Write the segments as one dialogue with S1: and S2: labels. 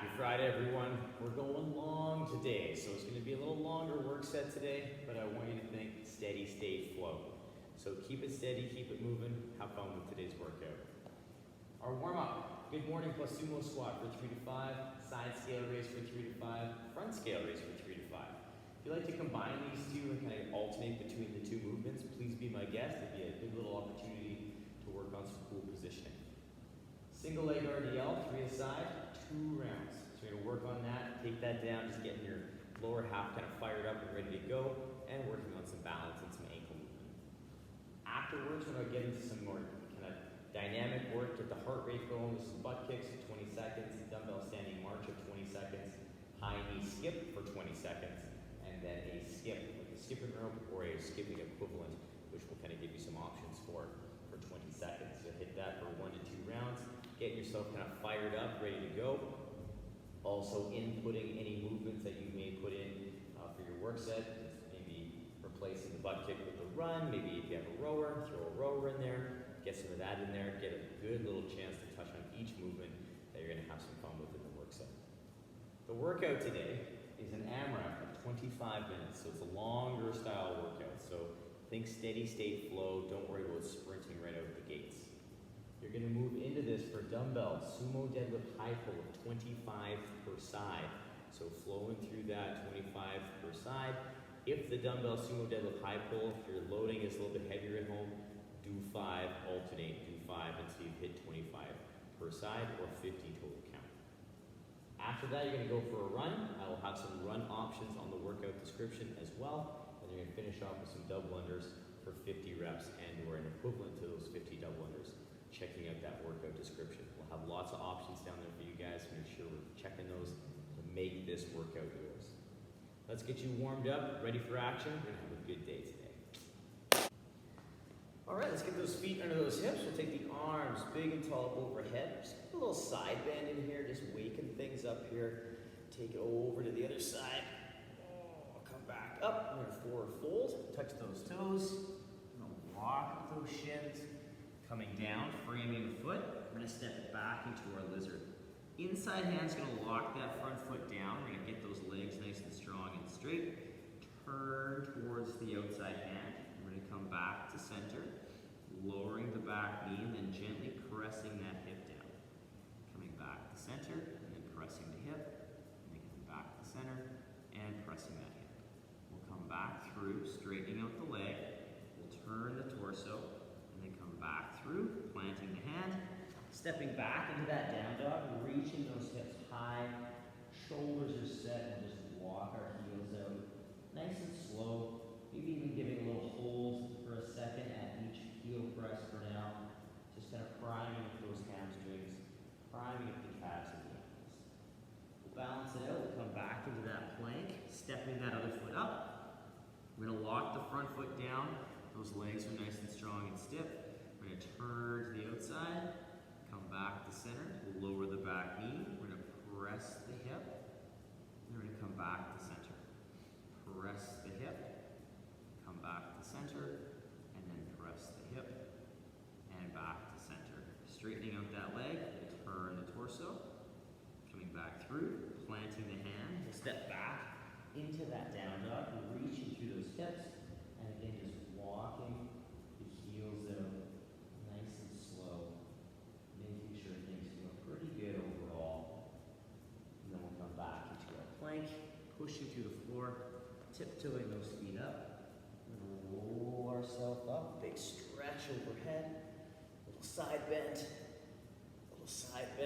S1: Happy Friday, everyone. We're going long today, so it's going to be a little longer work set today, but I want you to think steady state flow. So keep it steady, keep it moving, have fun with today's workout. Our warm-up, good morning plus sumo squat for 3 to 5, side scale raise for 3 to 5, front scale raise for 3 to 5. If you like to combine these two and kind of alternate between the two movements, please be my guest. It'd be a good little opportunity to work on some cool positioning. Single leg RDL, 3 aside, 2 rounds. So you're going to work on that, take that down, just getting your lower half kind of fired up and ready to go, and working on some balance and some ankle movement. Afterwards, we're going to get into some more kind of dynamic work, get the heart rate going with some butt kicks for 20 seconds, dumbbell standing march of 20 seconds, high knee skip for 20 seconds, and then a skip, like a skipping rope or a skipping equivalent, which will kind of give you some options for 20 seconds. So hit that for 1 to 2 rounds. Get yourself kind of fired up, ready to go. Also inputting any movements that you may put in for your work set. Maybe replacing the butt kick with the run. Maybe if you have a rower, throw a rower in there. Get some of that in there. Get a good little chance to touch on each movement that you're going to have some fun with in the work set. The workout today is an AMRAP of 25 minutes. So it's a longer style workout. So think steady state flow. Don't worry about sprinting right out of the gates. You're going to move into this for dumbbell sumo deadlift high pull of 25 per side. So flowing through that 25 per side. If the dumbbell sumo deadlift high pull, if your loading is a little bit heavier at home, do 5, alternate, do 5 until you've hit 25 per side or 50 total count. After that, you're going to go for a run. I will have some run options on the workout description as well. And you're going to finish off with some double unders for 50 reps and or an equivalent to those 50 double unders. Checking out that workout description. We'll have lots of options down there for you guys. Make sure we're checking those to make this workout yours. Let's get you warmed up, ready for action. We're gonna have a good day today. All right, let's get those feet under those hips. We'll take the arms big and tall up overhead. Just a little side bend in here, just waking things up here. Take it over to the other side. Come back up. We're gonna forward fold. Touch those toes. We're gonna walk with those shins. Coming down, framing the foot, we're going to step it back into our lizard. Inside hand's going to lock that front foot down. We're going to get those legs nice and strong and straight. Turn towards the outside hand. We're going to come back to center, lowering the back knee and then gently pressing that hip down. Coming back to center and then pressing the hip. And then coming back to center and pressing that hip. We'll come back through, straightening out the leg. We'll turn the torso. Back through, planting the hand, stepping back into that down dog, reaching those hips high, shoulders are set, and just walk our heels out. Nice and slow, maybe even giving a little hold for a second at each heel press for now. Just kind of priming up those hamstrings, priming up the calves and the ankles. We'll balance it out, we'll come back into that plank, stepping that other foot up. We're going to lock the front foot down, those legs are nice and strong and stiff. We're going to turn to the outside, come back to center, we'll lower the back knee, we're going to press the hip, and we're going to come back to center. Press the hip, come back to center, and then press the hip, and back to center. Straightening out that leg, we'll turn the torso, coming back through, planting the hand, we'll step back into that down dog, reaching through those hips, and again just walking the heels out. Pushing through the floor, tiptoeing those feet up. We're going to roll ourselves up, big stretch overhead, little side bend,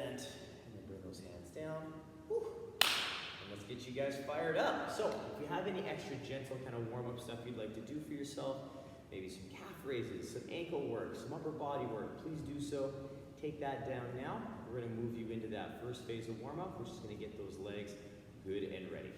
S1: and then bring those hands down. Whew. And let's get you guys fired up. So, if you have any extra gentle kind of warm-up stuff you'd like to do for yourself, maybe some calf raises, some ankle work, some upper body work, please do so. Take that down now. We're going to move you into that first phase of warm-up, which is going to get those legs good and ready.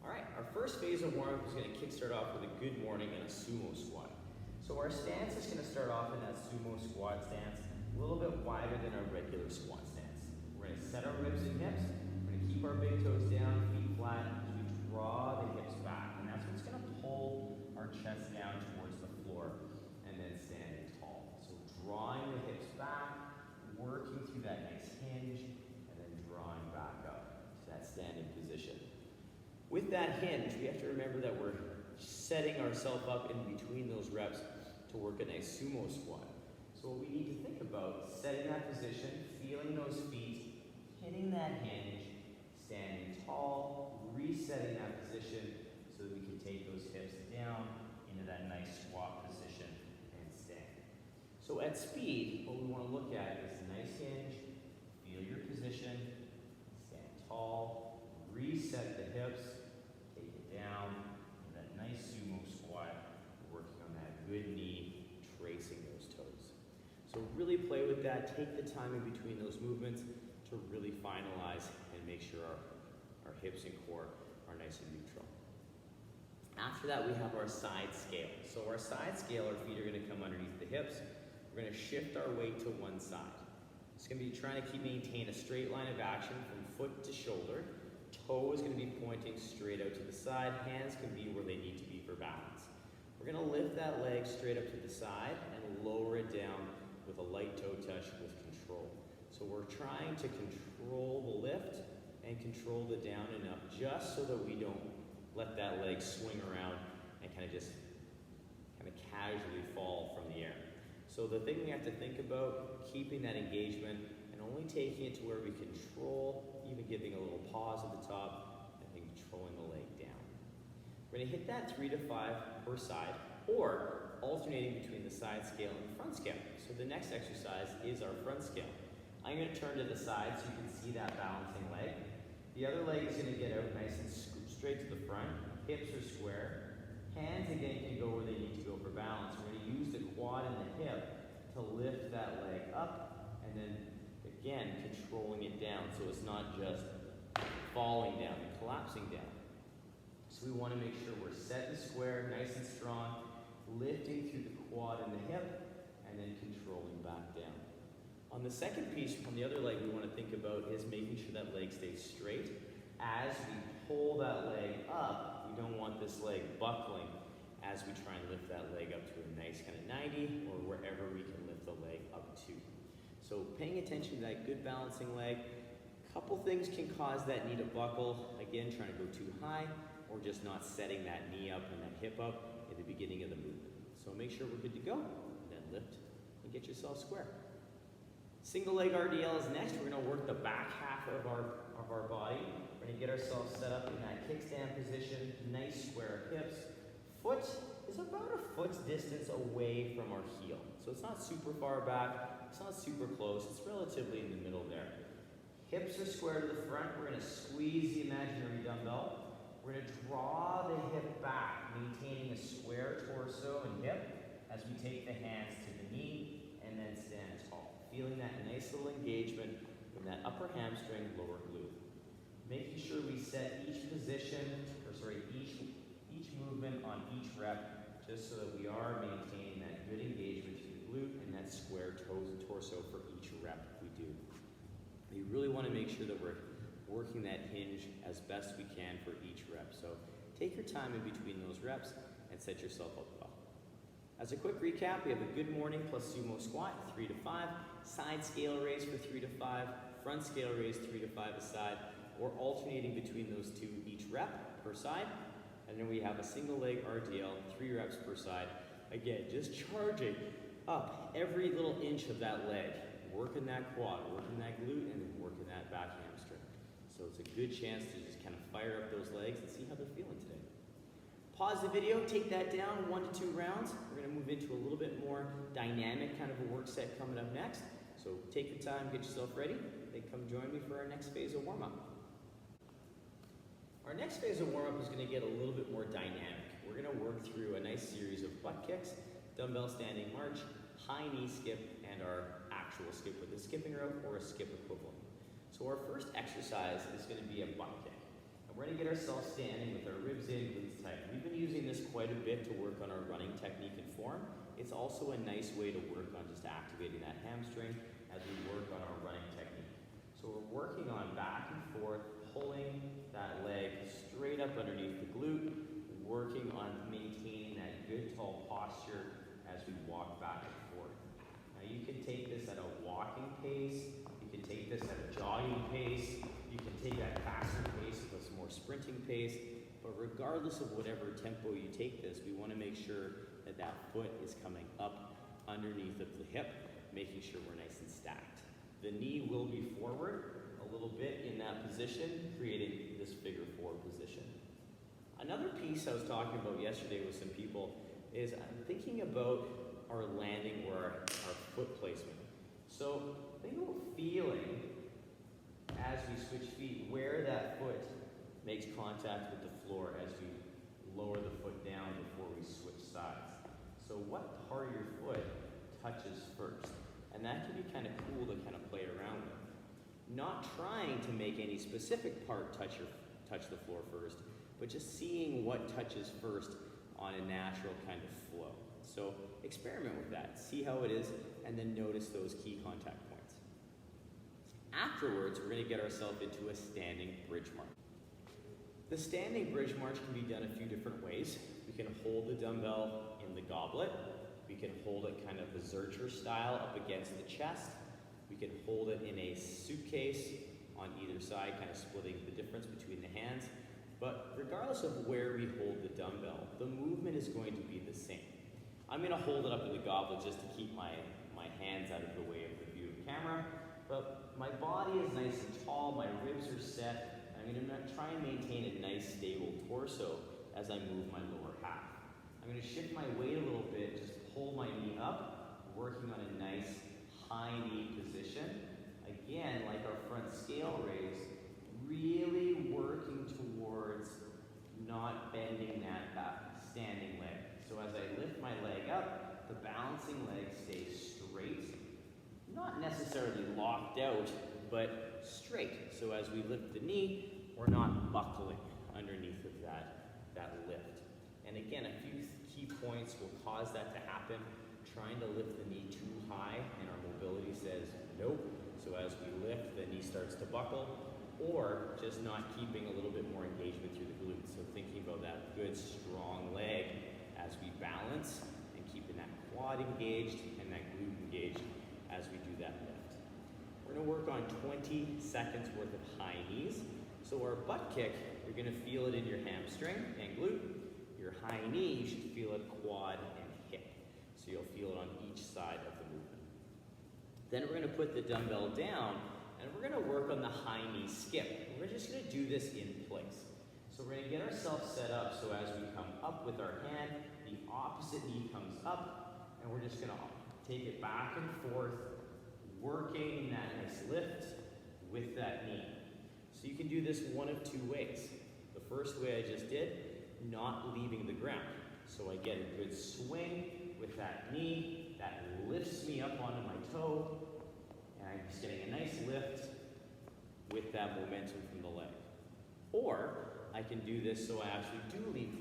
S1: All right, our first phase of warm-up is going to kickstart off with a good morning and a sumo squat. So our stance is going to start off in that sumo squat stance, a little bit wider than our regular squat stance. We're going to set our ribs and hips. We're going to keep our big toes down, feet flat, as we draw the hips back. And that's what's going to pull our chest down towards the floor and then standing tall. So drawing the hips back, working through that nice hinge, With that hinge, we have to remember that we're setting ourselves up in between those reps to work a nice sumo squat. So what we need to think about, setting that position, feeling those feet, hitting that hinge, standing tall, resetting that position so that we can take those hips down into that nice squat position and stand. So at speed, what we want to look at is a nice hinge, feel your position, stand tall, reset the hips, take it down, and that nice sumo squat, working on that good knee, tracing those toes. So really play with that, take the time in between those movements to really finalize and make sure our hips and core are nice and neutral. After that, we have our side scale. So our side scale, our feet are going to come underneath the hips. We're going to shift our weight to one side. It's going to be trying to maintain a straight line of action from foot to shoulder. Toe is going to be pointing straight out to the side. Hands can be where they need to be for balance. We're going to lift that leg straight up to the side and lower it down with a light toe touch with control. So we're trying to control the lift and control the down and up just so that we don't let that leg swing around and kind of casually fall from the air. So the thing we have to think about, keeping that engagement and only taking it to where we control, even giving a little pause at the top and then controlling the leg down. We're going to hit that 3 to 5 per side or alternating between the side scale and the front scale. So the next exercise is our front scale. I'm going to turn to the side so you can see that balancing leg. The other leg is going to get out nice and straight to the front. Hips are square. Hands again can go where they need to go for balance. We're going to use the quad and the hip to lift that leg up and then again controlling it down so it's not just falling down and collapsing down. So we want to make sure we're set and square, nice and strong, lifting through the quad and the hip and then controlling back down. On the second piece, on the other leg, we want to think about is making sure that leg stays straight. As we pull that leg up, we don't want this leg buckling as we try and lift that leg up to a nice kind of 90 or wherever we can lift the leg up to. So paying attention to that good balancing leg. A couple things can cause that knee to buckle. Again, trying to go too high or just not setting that knee up and that hip up at the beginning of the movement. So make sure we're good to go, then lift and get yourself square. Single leg RDL is next. We're going to work the back half of our body. We're going to get ourselves set up in that kickstand position, nice square hips. Foot is about a foot's distance away from our heel. So it's not super far back, it's not super close, it's relatively in the middle there. Hips are square to the front. We're going to squeeze the imaginary dumbbell. We're going to draw the hip back, maintaining a square torso and hip as we take the hands to the knee and then stand tall. Feeling that nice little engagement from that upper hamstring, lower glute. Making sure we set each movement on each rep, just so that we are maintaining that good engagement to the glute and that square toes and torso for each rep we do. You really want to make sure that we're working that hinge as best we can for each rep. So take your time in between those reps and set yourself up well. As a quick recap, we have a good morning plus sumo squat, 3 to 5, side scale raise for 3 to 5, front scale raise 3 to 5 a side, or alternating between those two each rep per side. And then we have a single leg RDL, 3 reps per side. Again, just charging up every little inch of that leg, working that quad, working that glute, and then working that back hamstring. So it's a good chance to just kind of fire up those legs and see how they're feeling today. Pause the video, take that down 1 to 2 rounds. We're going to move into a little bit more dynamic kind of a work set coming up next. So take your time, get yourself ready, then come join me for our next phase of warm-up. Our next phase of warm-up is going to get a little bit more dynamic. We're going to work through a nice series of butt kicks, dumbbell standing march, high knee skip, and our actual skip with a skipping rope or a skip equivalent. So our first exercise is going to be a butt kick. And we're going to get ourselves standing with our ribs in, glutes tight. We've been using this quite a bit to work on our running technique and form. It's also a nice way to work on just activating that hamstring as we work on our running technique. So we're working on back and forth, pulling that leg straight up underneath the glute, working on maintaining that good tall posture as we walk back and forth. Now you can take this at a walking pace, you can take this at a jogging pace, you can take that faster pace with a more sprinting pace. But regardless of whatever tempo you take this, we want to make sure that that foot is coming up underneath of the hip, making sure we're nice and stacked. The knee will be forward a little bit in that position, creating this figure four position. Another piece I was talking about yesterday with some people is I'm thinking about our landing or our foot placement. So think about feeling as we switch feet where that foot makes contact with the floor as you lower the foot down before we switch sides. So what part of your foot touches first? And that can be kind of cool to kind of play around with. Not trying to make any specific part touch the floor first, but just seeing what touches first on a natural kind of flow. So experiment with that, see how it is, and then notice those key contact points. Afterwards, we're going to get ourselves into a standing bridge march. The standing bridge march can be done a few different ways. We can hold the dumbbell in the goblet. We can hold it kind of a Zercher style up against the chest. We can hold it in a suitcase on either side, kind of splitting the difference between the hands. But regardless of where we hold the dumbbell, the movement is going to be the same. I'm going to hold it up in the goblet just to keep my hands out of the way of the view of the camera. But my body is nice and tall, my ribs are set. I'm going to try and maintain a nice stable torso as I move my lower half. I'm going to shift my weight a little bit, just pull my knee up, working on a nice high knee position. Again, like our front scale raise, really working towards not bending that standing leg. So as I lift my leg up, the balancing leg stays straight, not necessarily locked out, but straight. So as we lift the knee, we're not buckling underneath of that lift. And again, a few key points will cause that to happen. Trying to lift the knee too high and our mobility says nope. So as we lift, the knee starts to buckle, or just not keeping a little bit more engagement through the glutes. So thinking about that good strong leg as we balance and keeping that quad engaged and that glute engaged as we do that lift. We're going to work on 20 seconds worth of high knees. So our butt kick, you're going to feel it in your hamstring and glute. Your high knee, you should feel it quad and hip. So you'll feel it on each side of the movement. Then we're going to put the dumbbell down and we're going to work on the high knee skip. We're just going to do this in place. So we're going to get ourselves set up so as we come up with our hand, the opposite knee comes up, and we're just going to take it back and forth, working that nice lift with that knee. So you can do this one of two ways. The first way I just did, not leaving the ground. So I get a good swing with that knee, that lifts me up onto my toe, and I'm just getting a nice lift with that momentum from the leg. Or I can do this so I actually do leave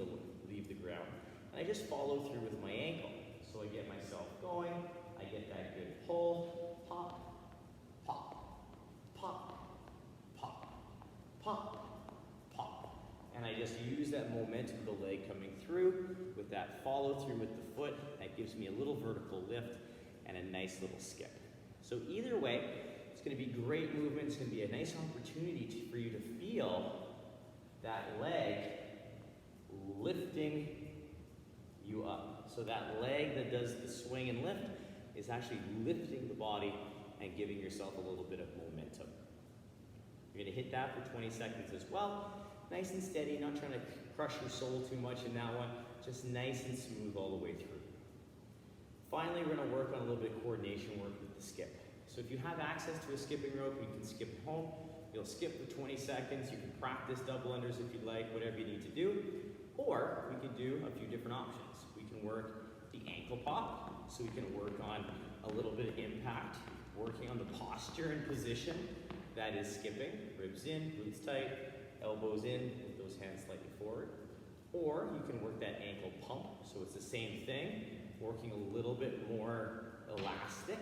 S1: the ground, and I just follow through with my ankle. So I get myself going, I get that good pull, pop, pop, pop, pop, pop, pop. And I just use that momentum of the leg coming through with that follow through with the foot. That gives me a little vertical lift and a nice little skip. So either way, it's going to be great movement. It's going to be a nice opportunity for you to feel that leg lifting you up. So that leg that does the swing and lift is actually lifting the body and giving yourself a little bit of momentum. You're going to hit that for 20 seconds as well. Nice and steady, not trying to crush your soul too much in that one. Just nice and smooth all the way through. Finally, we're going to work on a little bit of coordination work with the skip. So if you have access to a skipping rope, you can skip at home. You'll skip for 20 seconds. You can practice double unders if you'd like, whatever you need to do. Or we can do a few different options. We can work the ankle pop, so we can work on a little bit of impact, working on the posture and position that is skipping. Ribs in, glutes tight, elbows in with those hands slightly forward. Or you can work that ankle pump, so it's the same thing, working a little bit more elastic,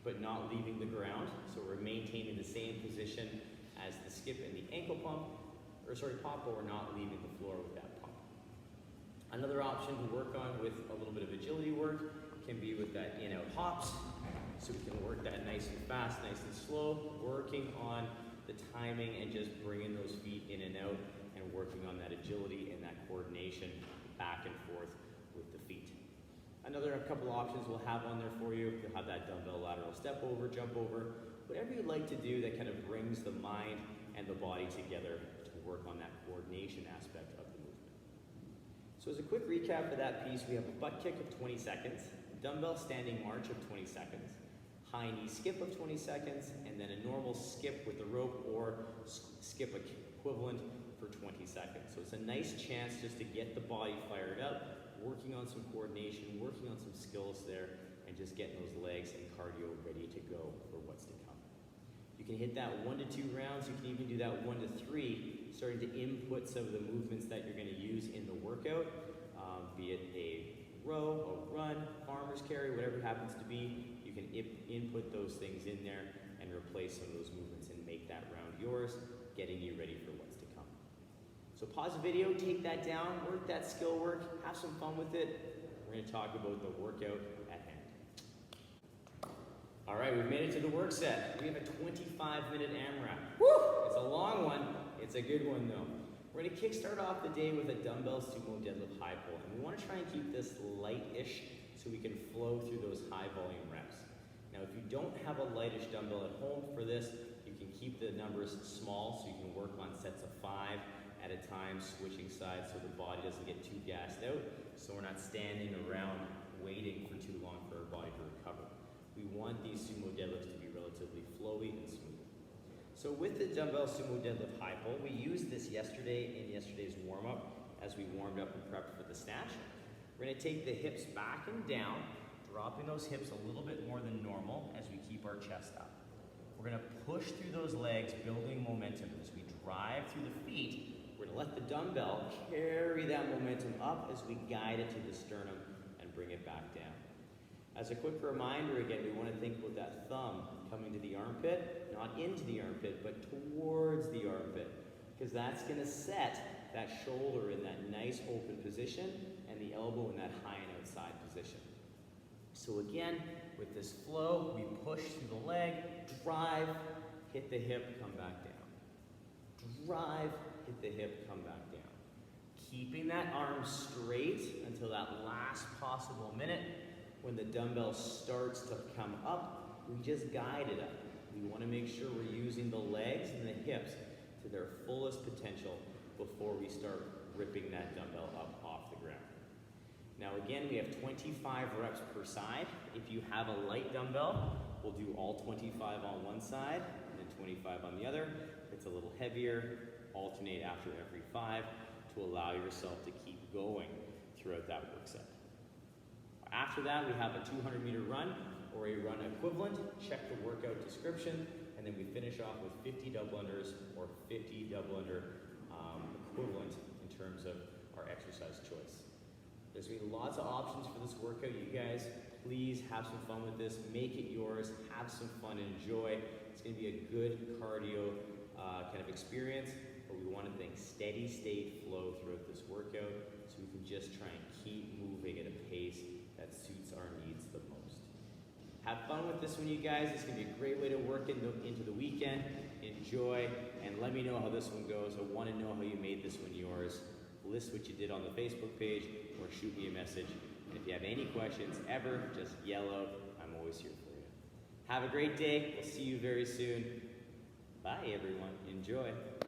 S1: but not leaving the ground. So we're maintaining the same position as the skip and the ankle pump, pop, but we're not leaving the floor with that pump. Another option to work on with a little bit of agility work can be with that in-out hops. So we can work that nice and fast, nice and slow, working on the timing, and just bringing those feet in and out and working on that agility and that coordination back and forth with the feet. Another couple options we'll have on there for you. You'll have that dumbbell lateral step over, jump over, whatever you'd like to do that kind of brings the mind and the body together to work on that coordination aspect of the movement. So as a quick recap for that piece, we have a butt kick of 20 seconds, dumbbell standing march of 20 seconds, high knee skip of 20 seconds, and then a normal skip with the rope or skip equivalent for 20 seconds. So it's a nice chance just to get the body fired up, working on some coordination, working on some skills there, and just getting those legs and cardio ready to go for what's to come. You can hit that 1 to 2 rounds. You can even do that 1 to 3, starting to input some of the movements that you're going to use in the workout, be it a row, a run, farmer's carry, whatever it happens to be. You can input those things in there and replace some of those movements and make that round yours, getting you ready for what's to come. So pause the video, take that down, work that skill work, have some fun with it. We're going to talk about the workout at hand. All right, we've made it to the work set. We have a 25-minute AMRAP. Woo! It's a long one. It's a good one though. We're going to kickstart off the day with a dumbbell sumo deadlift high pull, and we want to try and keep this light-ish so we can flow through those high volume reps. Now, if you don't have a lightish dumbbell at home for this, you can keep the numbers small so you can work on sets of 5 at a time, switching sides so the body doesn't get too gassed out, so we're not standing around waiting for too long for our body to recover. We want these sumo deadlifts to be relatively flowy and smooth. So with the dumbbell sumo deadlift high pull, we used this yesterday in yesterday's warm-up as we warmed up and prepped for the snatch. We're going to take the hips back and down, dropping those hips a little bit more than normal as we keep our chest up. We're going to push through those legs, building momentum. As we drive through the feet, we're going to let the dumbbell carry that momentum up as we guide it to the sternum and bring it back down. As a quick reminder, again, we want to think about that thumb coming to the armpit, not into the armpit, but towards the armpit, because that's going to set that shoulder in that nice open position and the elbow in that high and outside position. So again, with this flow, we push through the leg, drive, hit the hip, come back down. Drive, hit the hip, come back down. Keeping that arm straight until that last possible minute. When the dumbbell starts to come up, we just guide it up. We want to make sure we're using the legs and the hips to their fullest potential before we start ripping that dumbbell up off the ground. Now again, we have 25 reps per side. If you have a light dumbbell, we'll do all 25 on one side and then 25 on the other. If it's a little heavier, alternate after every 5 to allow yourself to keep going throughout that work set. After that, we have a 200-meter run or a run equivalent. Check the workout description, and then we finish off with 50 double unders or 50 double under equivalent in terms of our exercise choice. There's going to be lots of options for this workout. You guys, please have some fun with this. Make it yours. Have some fun. Enjoy. It's going to be a good cardio kind of experience, but we want to think steady state flow throughout this workout so we can just try and keep moving at a pace that suits our needs the most. Have fun with this one, you guys. It's going to be a great way to work into the weekend. Enjoy, and let me know how this one goes. I want to know how you made this one yours. List what you did on the Facebook page or shoot me a message. And if you have any questions ever, just yell out. I'm always here for you. Have a great day. We'll see you very soon. Bye, everyone. Enjoy.